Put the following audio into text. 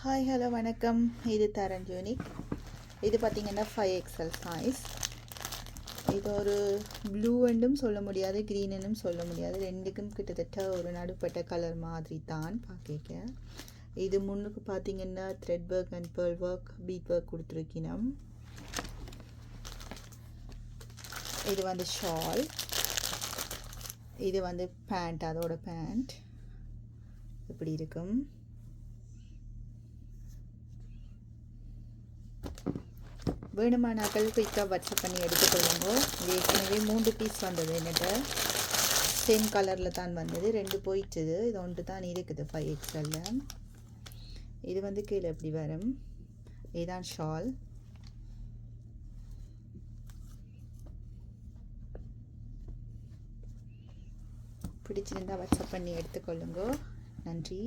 Hi hello வணக்கம். இது தரன் unique. இது பார்த்திங்கன்னா 5XL சைஸ். இது ஒரு ப்ளூ என்றும் சொல்ல முடியாது, க்ரீனும் சொல்ல முடியாது, ரெண்டுக்கும் கிட்டத்தட்ட ஒரு நடுப்பட்ட கலர் மாதிரி தான் பார்க்க. இது முன்னுக்கு பார்த்திங்கன்னா thread work and pearl work, beat work கொடுத்துருக்கணும். இது வந்து ஷால், இது வந்து பேண்ட், அதோட பேண்ட் இப்படி இருக்கும். வேணுமானாக்கள் குயிக்காக வாட்ஸ்அப் பண்ணி எடுத்துக்கொள்ளுங்க. இது ஏற்கனவே 3 பீஸ் வந்தது, என்கிட்ட சேம் கலரில் தான் வந்தது, 2 போயிட்டுது, இது ஒன்று தான் இருக்குது 5XL. இது வந்து கீழே எப்படி வரும், இதுதான் ஷால். பிடிச்சிருந்தால் வாட்ஸ்அப் பண்ணி எடுத்துக்கொள்ளுங்க. நன்றி.